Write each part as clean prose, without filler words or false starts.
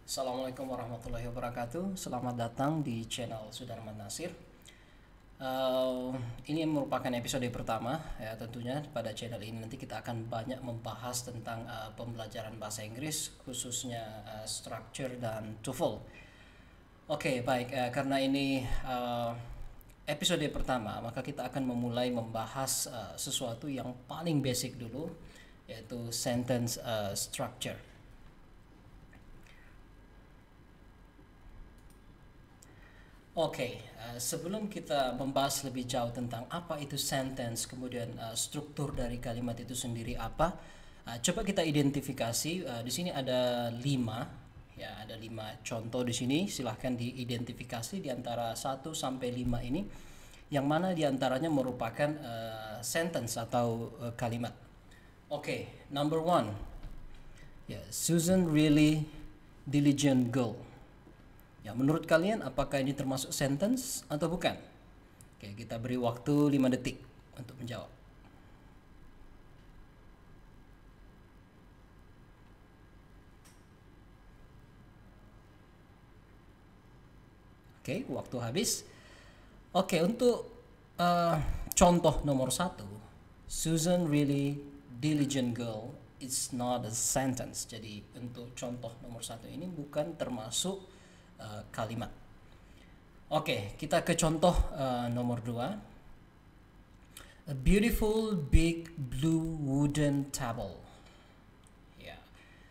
Assalamualaikum warahmatullahi wabarakatuh. Selamat datang di channel Sudarman Nasir. Ini merupakan episode pertama ya, tentunya pada channel ini nanti kita akan banyak membahas tentang pembelajaran bahasa Inggris, khususnya structure dan TOEFL. Oke, baik, karena ini episode pertama, maka kita akan memulai membahas sesuatu yang paling basic dulu, yaitu sentence structure. Oke, sebelum kita membahas lebih jauh tentang apa itu sentence, kemudian struktur dari kalimat itu sendiri apa, coba kita identifikasi. Di sini ada 5, ya, ada 5 contoh di sini. Silahkan diidentifikasi di antara 1 sampai 5 ini, yang mana diantaranya merupakan sentence atau kalimat. Oke, number 1, ya, Susan really diligent girl. Ya, menurut kalian apakah ini termasuk sentence atau bukan? Oke, kita beri waktu 5 detik untuk menjawab. Oke, waktu habis. Oke, untuk contoh nomor 1, Susan really diligent girl, it's not a sentence. Jadi untuk contoh nomor 1 ini bukan termasuk kalimat. Oke, kita ke contoh nomor 2. A beautiful big blue wooden table. Ya,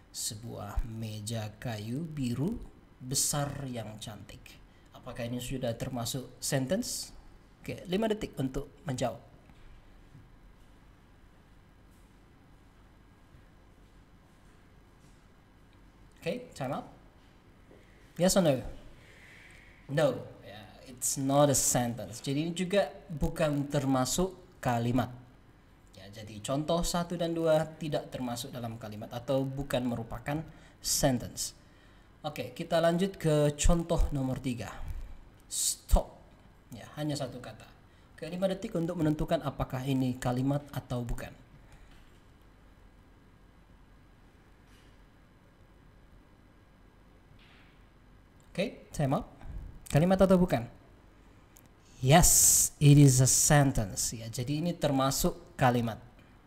sebuah meja kayu biru besar yang cantik. Apakah ini sudah termasuk sentence? Oke, 5 detik untuk menjawab. Oke, time out. Yes or no? No, yeah, it's not a sentence. Jadi ini juga bukan termasuk kalimat. Ya, jadi contoh 1 dan 2 tidak termasuk dalam kalimat atau bukan merupakan sentence. Oke, kita lanjut ke contoh nomor 3. Stop. Ya, hanya 1 kata. Oke, 5 detik untuk menentukan apakah ini kalimat atau bukan. Oke, time up. Kalimat atau bukan? Yes, it is a sentence. Ya, jadi ini termasuk kalimat.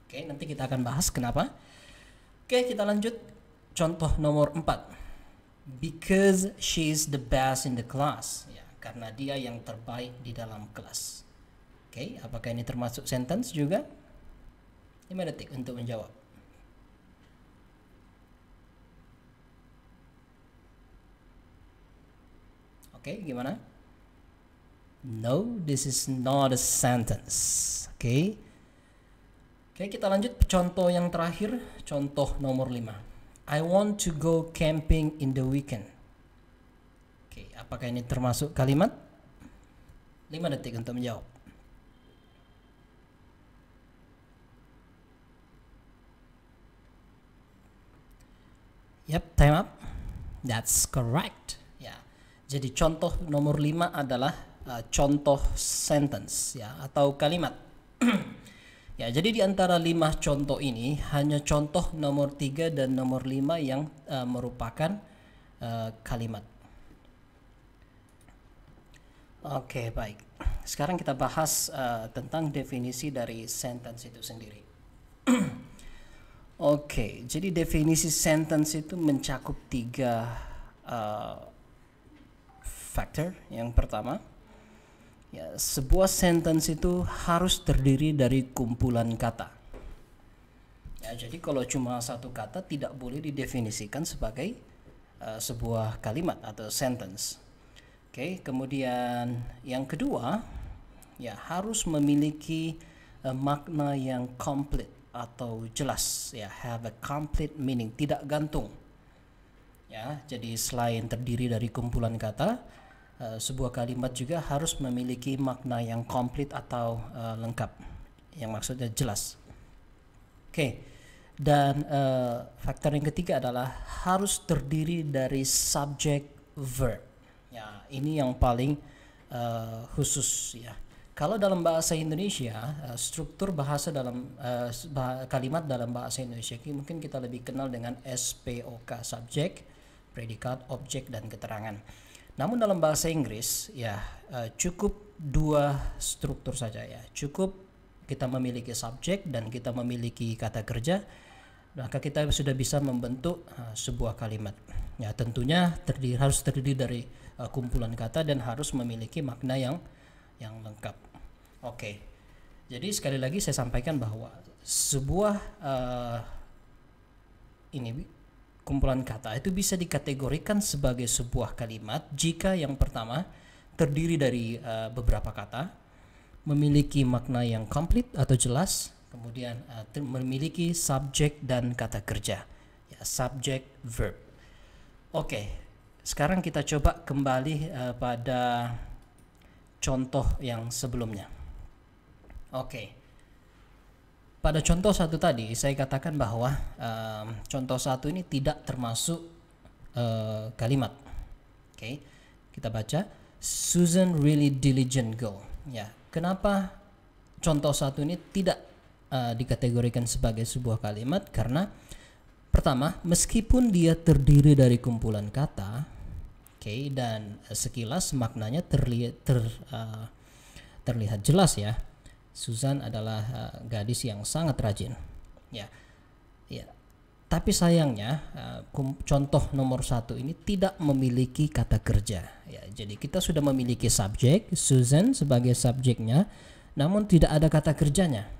Oke, nanti kita akan bahas kenapa. Oke, kita lanjut. Contoh nomor 4. Because she is the best in the class. Ya, karena dia yang terbaik di dalam kelas. Oke, apakah ini termasuk sentence juga? 5 detik untuk menjawab. Oke, gimana? No, this is not a sentence. Oke. Oke, kita lanjut contoh yang terakhir, contoh nomor 5. I want to go camping in the weekend. Oke, apakah ini termasuk kalimat? 5 detik untuk menjawab. Yep, time up. That's correct. Ya. Jadi contoh nomor 5 adalah contoh sentence, ya, atau kalimat. Ya, jadi di antara 5 contoh ini hanya contoh nomor 3 dan nomor 5 yang merupakan kalimat. Oke, baik. Sekarang kita bahas tentang definisi dari sentence itu sendiri. Oke, jadi definisi sentence itu mencakup 3 faktor. Yang pertama, ya, sebuah sentence itu harus terdiri dari kumpulan kata. Ya, jadi kalau cuma 1 kata tidak boleh didefinisikan sebagai sebuah kalimat atau sentence. Oke, kemudian yang kedua, ya, harus memiliki makna yang komplit atau jelas, ya, have a complete meaning, tidak gantung. Ya, jadi selain terdiri dari kumpulan kata, sebuah kalimat juga harus memiliki makna yang komplit atau lengkap, yang maksudnya jelas. Oke, dan faktor yang ketiga adalah harus terdiri dari subject verb. Ya, ini yang paling khusus, ya. Kalau dalam bahasa Indonesia, struktur bahasa dalam kalimat dalam bahasa Indonesia mungkin kita lebih kenal dengan SPOK, subject, predikat, objek, dan keterangan. Namun dalam bahasa Inggris ya cukup dua struktur saja ya. Cukup kita memiliki subjek dan kita memiliki kata kerja, maka kita sudah bisa membentuk sebuah kalimat. Ya tentunya harus terdiri dari kumpulan kata dan harus memiliki makna yang lengkap. Oke. Jadi sekali lagi saya sampaikan bahwa sebuah kumpulan kata itu bisa dikategorikan sebagai sebuah kalimat jika yang pertama terdiri dari beberapa kata, memiliki makna yang komplit atau jelas, kemudian memiliki subjek dan kata kerja, ya, subject verb. Oke, sekarang kita coba kembali pada contoh yang sebelumnya. Oke. Pada contoh satu tadi saya katakan bahwa contoh satu ini tidak termasuk kalimat. Oke, kita baca Susan really diligent girl. Ya, kenapa contoh satu ini tidak dikategorikan sebagai sebuah kalimat? Karena pertama, meskipun dia terdiri dari kumpulan kata, dan sekilas maknanya terlihat jelas ya. Susan adalah gadis yang sangat rajin, ya. Tapi sayangnya contoh nomor satu ini tidak memiliki kata kerja, ya. Jadi kita sudah memiliki subjek Susan sebagai subjeknya, namun tidak ada kata kerjanya,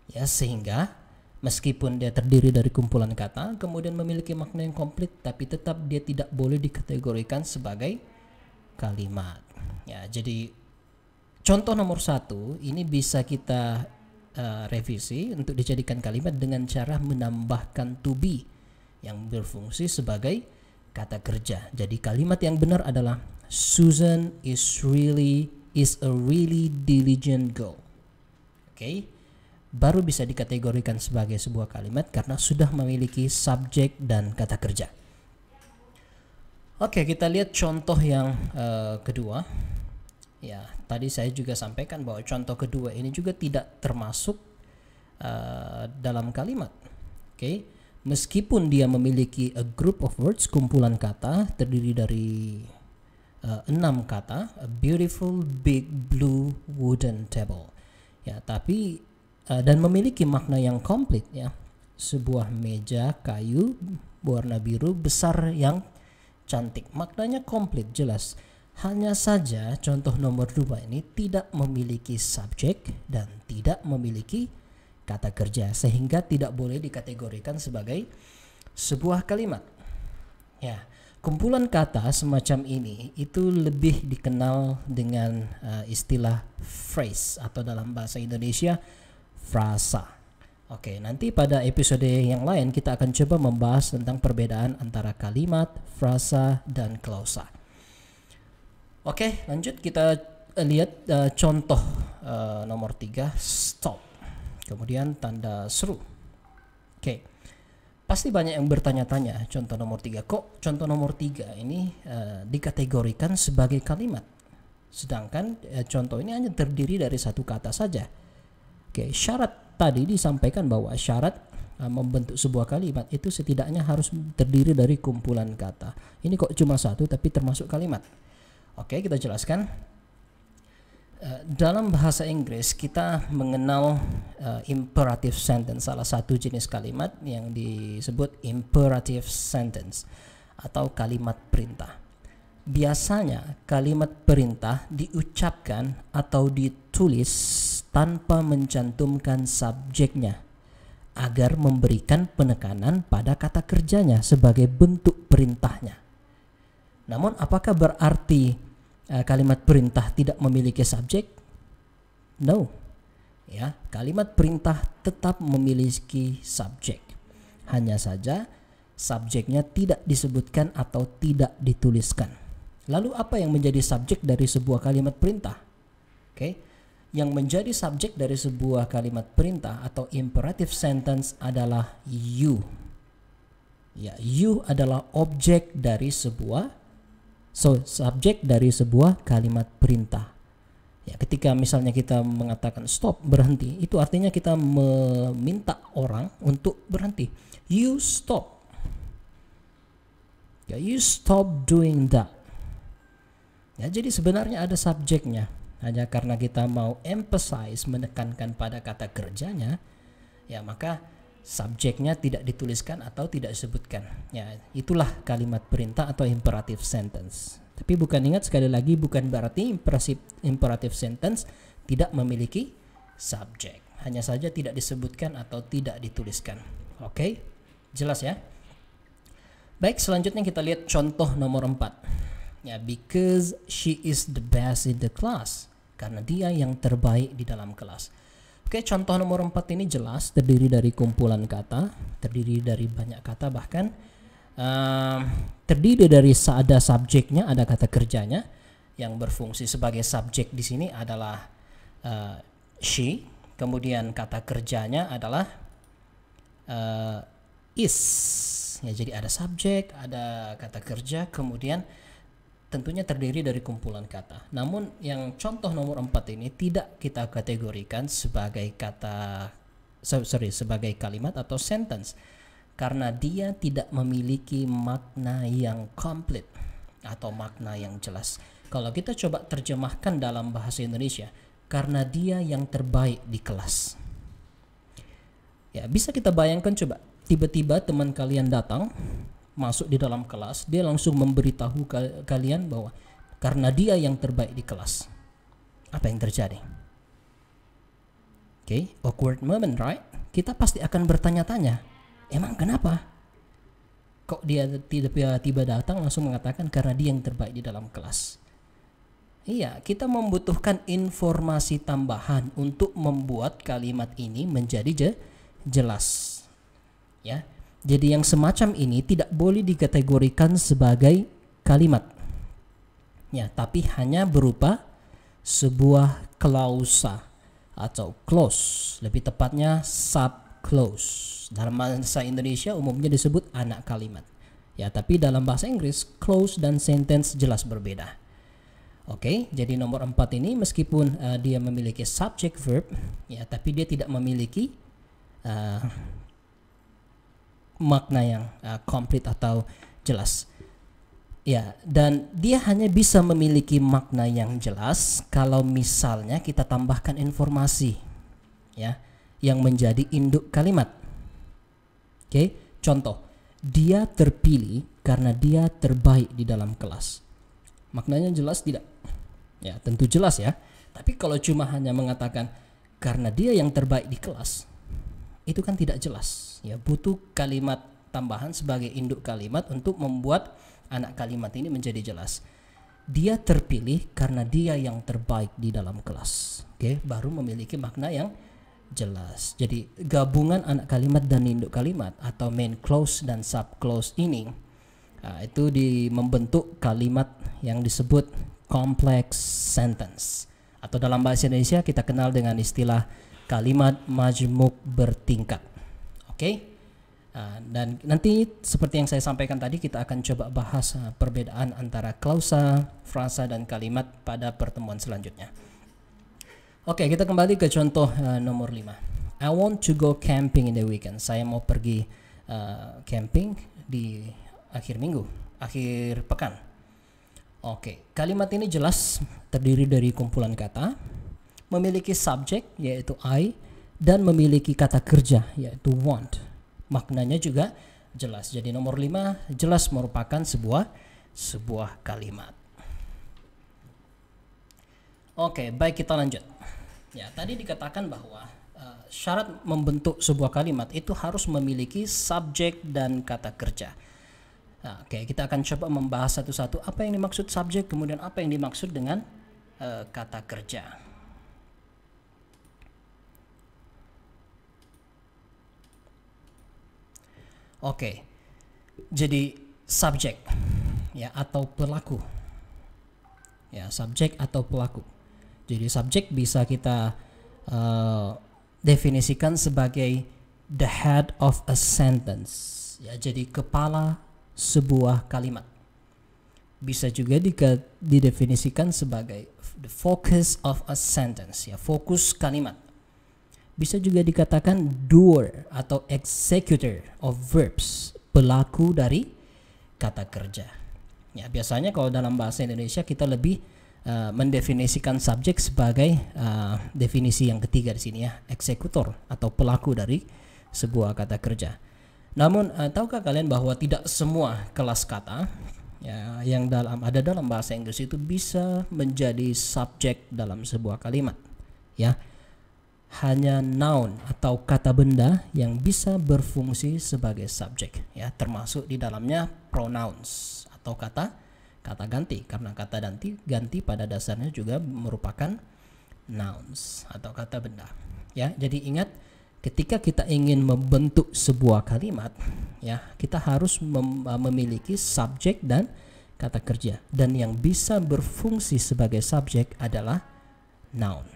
ya. Sehingga meskipun dia terdiri dari kumpulan kata, kemudian memiliki makna yang komplit, tapi tetap dia tidak boleh dikategorikan sebagai kalimat, ya. Jadi contoh nomor satu ini bisa kita revisi untuk dijadikan kalimat dengan cara menambahkan to be yang berfungsi sebagai kata kerja. Jadi kalimat yang benar adalah Susan is a really diligent girl. Oke, baru bisa dikategorikan sebagai sebuah kalimat karena sudah memiliki subjek dan kata kerja. Oke, kita lihat contoh yang kedua. Ya, tadi saya juga sampaikan bahwa contoh kedua ini juga tidak termasuk dalam kalimat. Oke, meskipun dia memiliki a group of words, kumpulan kata terdiri dari 6 kata, a beautiful big blue wooden table. Ya, tapi dan memiliki makna yang komplit ya. Sebuah meja kayu berwarna biru besar yang cantik. Maknanya komplit, jelas. Hanya saja contoh nomor 2 ini tidak memiliki subjek dan tidak memiliki kata kerja, sehingga tidak boleh dikategorikan sebagai sebuah kalimat. Ya, kumpulan kata semacam ini itu lebih dikenal dengan istilah phrase atau dalam bahasa Indonesia frasa. Oke, nanti pada episode yang lain kita akan coba membahas tentang perbedaan antara kalimat, frasa, dan klausa. Oke, lanjut kita lihat contoh nomor 3, stop. Kemudian tanda seru. Oke, pasti banyak yang bertanya-tanya contoh nomor 3. Kok contoh nomor 3 ini dikategorikan sebagai kalimat? Sedangkan contoh ini hanya terdiri dari satu kata saja. Oke, syarat tadi disampaikan bahwa syarat membentuk sebuah kalimat itu setidaknya harus terdiri dari kumpulan kata. Ini kok cuma satu tapi termasuk kalimat? Oke, kita jelaskan. Dalam bahasa Inggris kita mengenal imperative sentence, salah satu jenis kalimat yang disebut imperative sentence atau kalimat perintah. Biasanya kalimat perintah diucapkan atau ditulis tanpa mencantumkan subjeknya agar memberikan penekanan pada kata kerjanya sebagai bentuk perintahnya. Namun apakah berarti kalimat perintah tidak memiliki subjek? No. Ya, kalimat perintah tetap memiliki subjek. Hanya saja subjeknya tidak disebutkan atau tidak dituliskan. Lalu apa yang menjadi subjek dari sebuah kalimat perintah? Oke. Yang menjadi subjek dari sebuah kalimat perintah atau imperative sentence adalah you. Ya, you adalah objek dari subjek dari sebuah kalimat perintah. Ya, ketika misalnya kita mengatakan stop, berhenti, itu artinya kita meminta orang untuk berhenti. You stop. Ya, you stop doing that. Ya, jadi sebenarnya ada subjeknya. Hanya karena kita mau emphasize, menekankan pada kata kerjanya, ya maka subjeknya tidak dituliskan atau tidak disebutkan. Ya, itulah kalimat perintah atau imperative sentence. Tapi bukan, ingat sekali lagi, bukan berarti imperative sentence tidak memiliki subjek. Hanya saja tidak disebutkan atau tidak dituliskan. Oke, jelas ya? Baik, selanjutnya kita lihat contoh nomor 4. Ya, because she is the best in the class. Karena dia yang terbaik di dalam kelas. Oke, contoh nomor 4 ini jelas terdiri dari kumpulan kata, terdiri dari banyak kata bahkan. Terdiri dari ada subjeknya, ada kata kerjanya. Yang berfungsi sebagai subjek di sini adalah she. Kemudian kata kerjanya adalah is. Ya, jadi ada subjek, ada kata kerja, kemudian tentunya terdiri dari kumpulan kata. Namun yang contoh nomor 4 ini tidak kita kategorikan sebagai sebagai kalimat atau sentence karena dia tidak memiliki makna yang komplit atau makna yang jelas. Kalau kita coba terjemahkan dalam bahasa Indonesia, karena dia yang terbaik di kelas. Ya, bisa kita bayangkan coba, tiba-tiba teman kalian datang masuk di dalam kelas, dia langsung memberitahu kalian bahwa karena dia yang terbaik di kelas. Apa yang terjadi? Oke, awkward moment, right? Kita pasti akan bertanya-tanya, emang kenapa? Kok dia tiba-tiba datang langsung mengatakan karena dia yang terbaik di dalam kelas? Iya, kita membutuhkan informasi tambahan untuk membuat kalimat ini menjadi jelas. Ya. Jadi yang semacam ini tidak boleh dikategorikan sebagai kalimat. Ya, tapi hanya berupa sebuah klausa atau clause, lebih tepatnya subclause. Dalam bahasa Indonesia umumnya disebut anak kalimat. Ya, tapi dalam bahasa Inggris clause dan sentence jelas berbeda. Oke, jadi nomor 4 ini meskipun dia memiliki subject verb, ya, tapi dia tidak memiliki makna yang komplit atau jelas. Ya, dan dia hanya bisa memiliki makna yang jelas kalau misalnya kita tambahkan informasi, ya, yang menjadi induk kalimat. Oke, contoh, dia terpilih karena dia terbaik di dalam kelas. Maknanya jelas tidak? Ya, tentu jelas ya. Tapi kalau cuma hanya mengatakan karena dia yang terbaik di kelas, itu kan tidak jelas. Ya, butuh kalimat tambahan sebagai induk kalimat untuk membuat anak kalimat ini menjadi jelas. Dia terpilih karena dia yang terbaik di dalam kelas. Oke, baru memiliki makna yang jelas. Jadi gabungan anak kalimat dan induk kalimat atau main clause dan subclause ini itu membentuk kalimat yang disebut complex sentence, atau dalam bahasa Indonesia kita kenal dengan istilah kalimat majmuk bertingkat. Oke. Dan nanti seperti yang saya sampaikan tadi, kita akan coba bahas perbedaan antara klausa, frasa, dan kalimat pada pertemuan selanjutnya. Oke, kita kembali ke contoh nomor 5. I want to go camping in the weekend. Saya mau pergi camping di akhir minggu, akhir pekan. Oke, kalimat ini jelas terdiri dari kumpulan kata, memiliki subjek yaitu I, dan memiliki kata kerja yaitu want. Maknanya juga jelas. Jadi nomor 5 jelas merupakan sebuah kalimat. Oke, baik, kita lanjut. Ya, tadi dikatakan bahwa syarat membentuk sebuah kalimat itu harus memiliki subjek dan kata kerja. Nah, oke, kita akan coba membahas satu-satu apa yang dimaksud subjek, kemudian apa yang dimaksud dengan kata kerja. Oke, jadi subjek, ya, atau pelaku. Ya, subjek atau pelaku. Jadi subjek bisa kita definisikan sebagai the head of a sentence. Ya, jadi kepala sebuah kalimat. Bisa juga didefinisikan sebagai the focus of a sentence, ya, fokus kalimat. Bisa juga dikatakan doer atau executor of verbs, pelaku dari kata kerja. Ya, biasanya kalau dalam bahasa Indonesia kita lebih mendefinisikan subjek sebagai definisi yang ketiga di sini ya, eksekutor atau pelaku dari sebuah kata kerja. Namun tahukah kalian bahwa tidak semua kelas kata ya, yang ada dalam bahasa Inggris itu bisa menjadi subjek dalam sebuah kalimat ya. Hanya noun atau kata benda yang bisa berfungsi sebagai subjek ya, termasuk di dalamnya pronouns atau kata ganti, karena kata ganti pada dasarnya juga merupakan nouns atau kata benda ya. Jadi ingat, ketika kita ingin membentuk sebuah kalimat ya, kita harus memiliki subjek dan kata kerja, dan yang bisa berfungsi sebagai subjek adalah noun.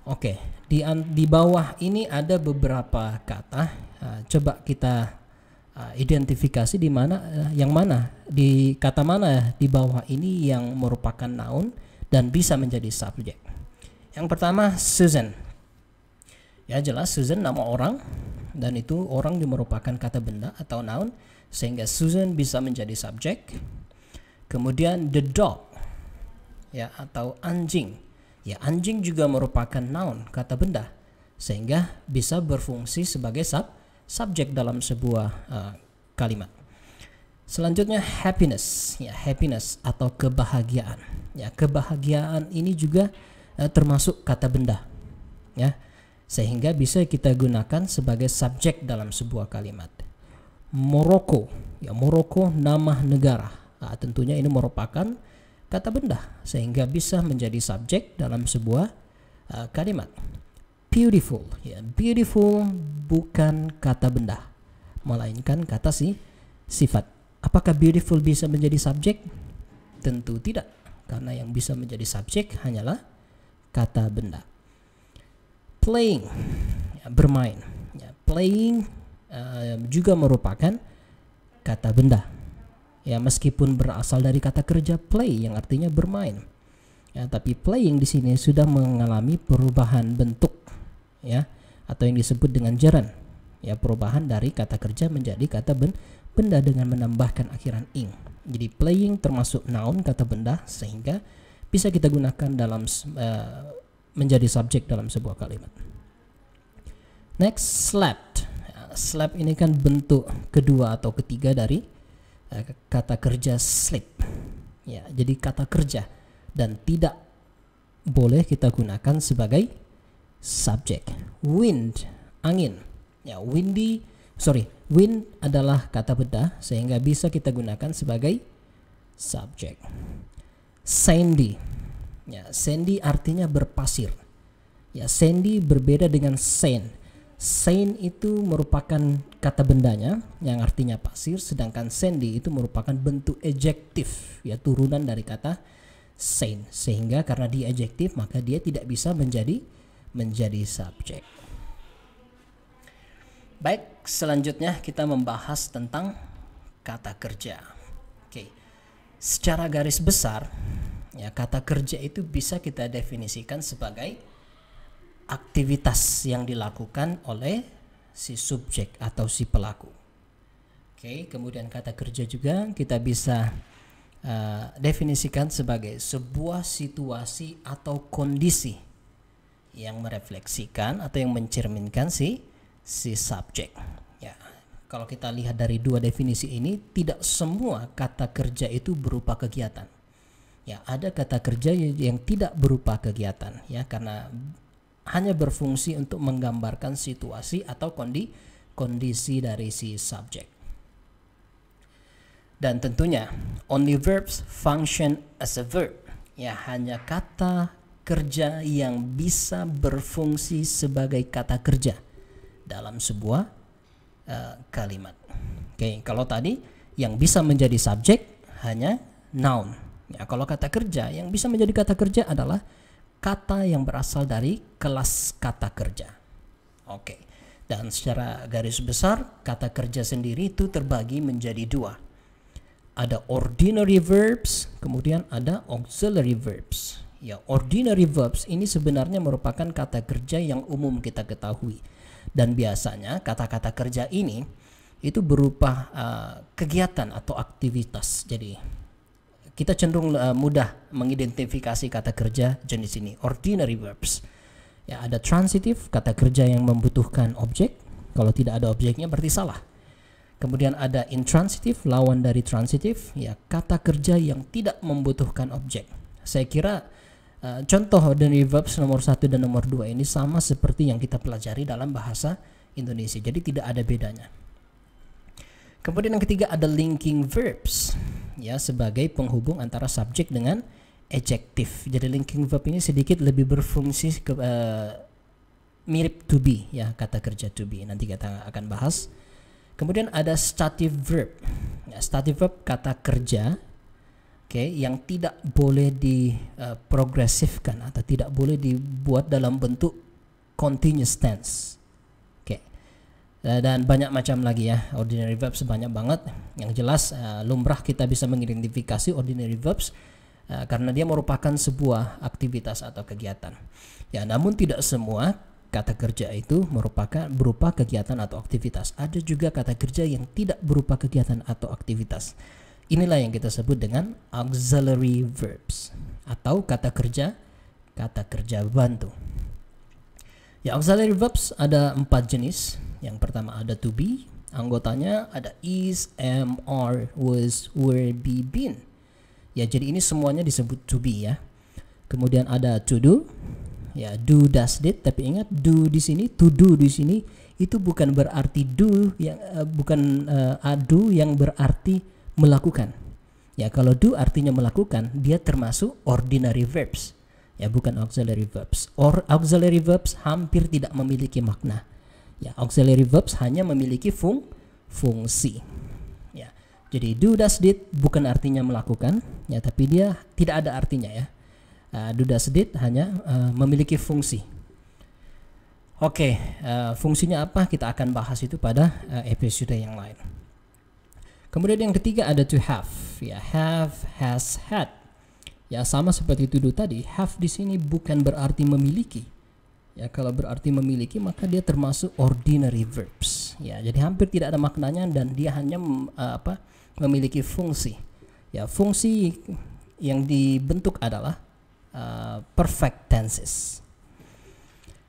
Oke, di bawah ini ada beberapa kata, coba kita identifikasi di mana yang mana, di kata mana di bawah ini yang merupakan noun dan bisa menjadi subjek. Yang pertama Susan. Ya, jelas Susan nama orang, dan itu orang yang merupakan kata benda atau noun, sehingga Susan bisa menjadi subjek. Kemudian the dog ya, atau anjing. Ya, anjing juga merupakan noun, kata benda, sehingga bisa berfungsi sebagai subjek dalam sebuah kalimat. Selanjutnya happiness ya, happiness atau kebahagiaan ya, kebahagiaan ini juga termasuk kata benda ya, sehingga bisa kita gunakan sebagai subjek dalam sebuah kalimat. Morocco ya, Morocco nama negara, tentunya ini merupakan kata benda sehingga bisa menjadi subjek dalam sebuah kalimat. Beautiful ya, beautiful bukan kata benda melainkan kata sifat. Apakah beautiful bisa menjadi subjek? Tentu tidak, karena yang bisa menjadi subjek hanyalah kata benda. Playing ya, bermain ya, playing juga merupakan kata benda ya, meskipun berasal dari kata kerja play yang artinya bermain ya, tapi playing di sini sudah mengalami perubahan bentuk ya, atau yang disebut dengan gerund ya, perubahan dari kata kerja menjadi kata benda dengan menambahkan akhiran ing. Jadi playing termasuk noun, kata benda, sehingga bisa kita gunakan dalam menjadi subjek dalam sebuah kalimat. Next, slept. Slept ini kan bentuk kedua atau ketiga dari kata kerja sleep ya, jadi kata kerja dan tidak boleh kita gunakan sebagai subjek. Wind, angin ya, wind adalah kata benda sehingga bisa kita gunakan sebagai subjek. Sandy ya, sandy artinya berpasir ya, sandy berbeda dengan sand. Sand itu merupakan kata bendanya yang artinya pasir, sedangkan sandy itu merupakan bentuk adjektif ya, turunan dari kata sand, sehingga karena dia adjektif maka dia tidak bisa menjadi subjek. Baik, selanjutnya kita membahas tentang kata kerja. Oke. Secara garis besar ya, kata kerja itu bisa kita definisikan sebagai aktivitas yang dilakukan oleh si subjek atau si pelaku. Oke, kemudian kata kerja juga kita bisa definisikan sebagai sebuah situasi atau kondisi yang merefleksikan atau yang mencerminkan si subjek. Ya, kalau kita lihat dari dua definisi ini, tidak semua kata kerja itu berupa kegiatan. Ya, ada kata kerja yang tidak berupa kegiatan ya, karena hanya berfungsi untuk menggambarkan situasi atau kondisi dari si subjek. Dan tentunya only verbs function as a verb. Ya, hanya kata kerja yang bisa berfungsi sebagai kata kerja dalam sebuah kalimat. Oke, kalau tadi yang bisa menjadi subjek hanya noun. Ya, kalau kata kerja yang bisa menjadi kata kerja adalah kata yang berasal dari kelas kata kerja. Oke. Dan secara garis besar kata kerja sendiri itu terbagi menjadi dua. Ada ordinary verbs, kemudian ada auxiliary verbs. Ya, ordinary verbs ini sebenarnya merupakan kata kerja yang umum kita ketahui. Dan biasanya kata-kata kerja ini itu berupa kegiatan atau aktivitas. Jadi kita cenderung mudah mengidentifikasi kata kerja jenis ini, ordinary verbs. Ya, ada transitive, kata kerja yang membutuhkan objek. Kalau tidak ada objeknya berarti salah. Kemudian ada intransitive, lawan dari transitive, ya kata kerja yang tidak membutuhkan objek. Saya kira contoh ordinary verbs nomor 1 dan nomor 2 ini sama seperti yang kita pelajari dalam bahasa Indonesia. Jadi tidak ada bedanya. Kemudian yang ketiga ada linking verbs, ya sebagai penghubung antara subjek dengan adjektif. Jadi linking verb ini sedikit lebih berfungsi mirip to be, ya kata kerja to be. Nanti kita akan bahas. Kemudian ada stative verb. Ya, stative verb kata kerja, yang tidak boleh diprogresifkan atau tidak boleh dibuat dalam bentuk continuous tense. Dan banyak macam lagi ya, ordinary verbs banyak banget. Yang jelas lumrah kita bisa mengidentifikasi ordinary verbs karena dia merupakan sebuah aktivitas atau kegiatan. Ya, namun tidak semua kata kerja itu berupa kegiatan atau aktivitas. Ada juga kata kerja yang tidak berupa kegiatan atau aktivitas. Inilah yang kita sebut dengan auxiliary verbs atau kata kerja bantu. Ya, auxiliary verbs ada 4 jenis. Yang pertama ada to be, anggotanya ada is, am, are, was, were, be, been. Ya, jadi ini semuanya disebut to be ya. Kemudian ada to do, ya do, does, did. Tapi ingat do di sini, to do di sini itu bukan berarti do yang do yang berarti melakukan. Ya, kalau do artinya melakukan, dia termasuk ordinary verbs. Ya, bukan auxiliary verbs. Auxiliary verbs hampir tidak memiliki makna. Ya, auxiliary verbs hanya memiliki fungsi. Ya, jadi do, does, did bukan artinya melakukan, ya, tapi dia tidak ada artinya ya. Do, does, did hanya memiliki fungsi. Oke, fungsinya apa? Kita akan bahas itu pada episode yang lain. Kemudian yang ketiga ada to have. Ya, have, has, had. Ya, sama seperti to do tadi. Have di sini bukan berarti memiliki. Ya, kalau berarti memiliki maka dia termasuk ordinary verbs. Ya, jadi hampir tidak ada maknanya dan dia hanya memiliki fungsi. Ya, fungsi yang dibentuk adalah perfect tenses.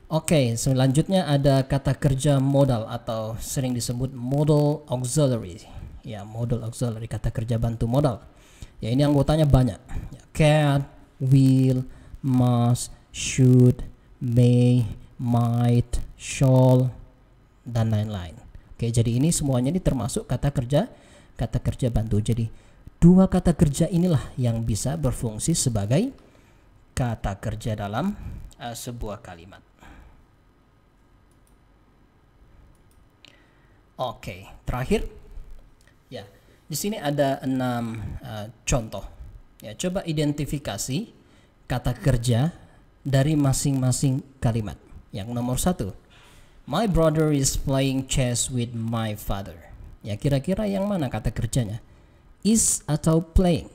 Oke, selanjutnya ada kata kerja modal atau sering disebut modal auxiliary. Ya, modal auxiliary, kata kerja bantu modal. Ya, ini anggotanya banyak. Ya, can, will, must, should, may, might, shall, dan lain-lain. Oke, jadi ini semuanya ini termasuk kata kerja bantu. Jadi dua kata kerja inilah yang bisa berfungsi sebagai kata kerja dalam sebuah kalimat. Oke, terakhir ya, di sini ada 6 contoh. Ya, coba identifikasi kata kerja dari masing-masing kalimat. Yang nomor 1, my brother is playing chess with my father. Ya, kira-kira yang mana kata kerjanya? Is atau playing?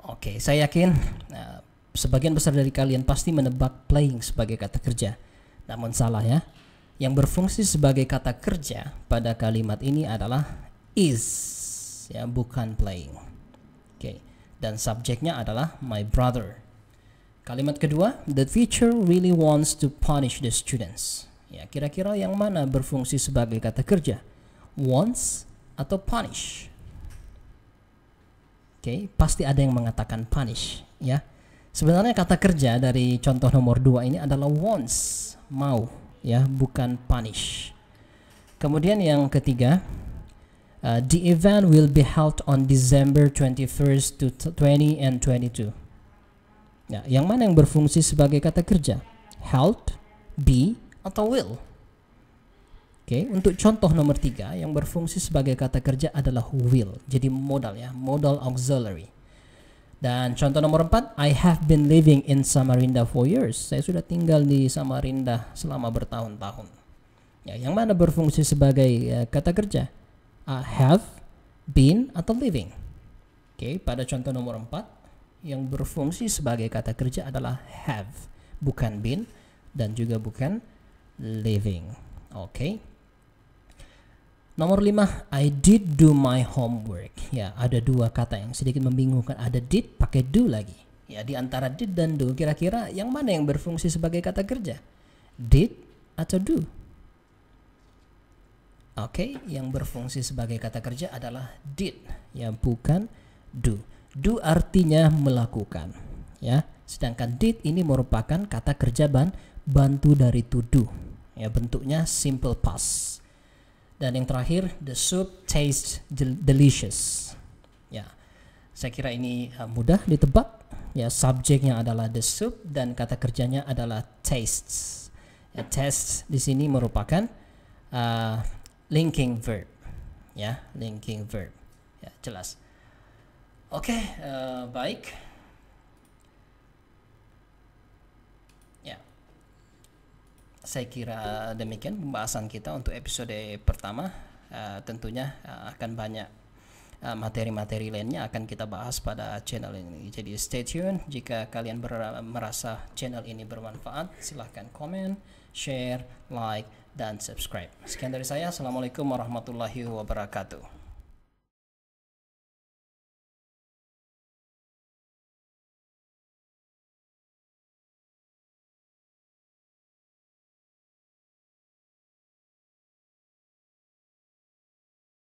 Oke, saya yakin sebagian besar dari kalian pasti menebak playing sebagai kata kerja. Namun salah ya. Yang berfungsi sebagai kata kerja pada kalimat ini adalah is, ya, bukan playing. Oke. Dan subjeknya adalah my brother. Kalimat kedua, the teacher really wants to punish the students. Ya, kira-kira yang mana berfungsi sebagai kata kerja? Wants atau punish? Oke, pasti ada yang mengatakan punish, ya. Sebenarnya kata kerja dari contoh nomor 2 ini adalah wants, mau, ya, bukan punish. Kemudian yang ketiga, the event will be held on December 21st to 20 and 22. Nah, yang mana yang berfungsi sebagai kata kerja? Held, be, atau will? Oke, untuk contoh nomor 3 yang berfungsi sebagai kata kerja adalah will. Jadi modal ya, modal auxiliary. Dan contoh nomor 4, I have been living in Samarinda for years. Saya sudah tinggal di Samarinda selama bertahun-tahun. Ya, yang mana berfungsi sebagai kata kerja? Have, been, atau living. Oke, pada contoh nomor 4 yang berfungsi sebagai kata kerja adalah have, bukan been dan juga bukan living. Oke. Nomor 5, I did do my homework. Ya, ada dua kata yang sedikit membingungkan. Ada did pakai do lagi. Ya, di antara did dan do, kira-kira yang mana yang berfungsi sebagai kata kerja? Did atau do? Oke, yang berfungsi sebagai kata kerja adalah did, ya, bukan do. Do artinya melakukan, ya. Sedangkan did ini merupakan kata kerja bantu dari to do. Ya, bentuknya simple past. Dan yang terakhir, the soup tastes delicious. Ya, saya kira ini mudah ditebak. Ya, subjeknya adalah the soup dan kata kerjanya adalah tastes. Ya, tastes di sini merupakan linking verb. Ya, linking verb. Ya, jelas. Oke, baik. Saya kira demikian pembahasan kita untuk episode pertama. Tentunya akan banyak materi-materi lainnya akan kita bahas pada channel ini. Jadi stay tune. Jika kalian merasa channel ini bermanfaat, silahkan komen, share, like, dan subscribe. Sekian dari saya. Assalamualaikum warahmatullahi wabarakatuh.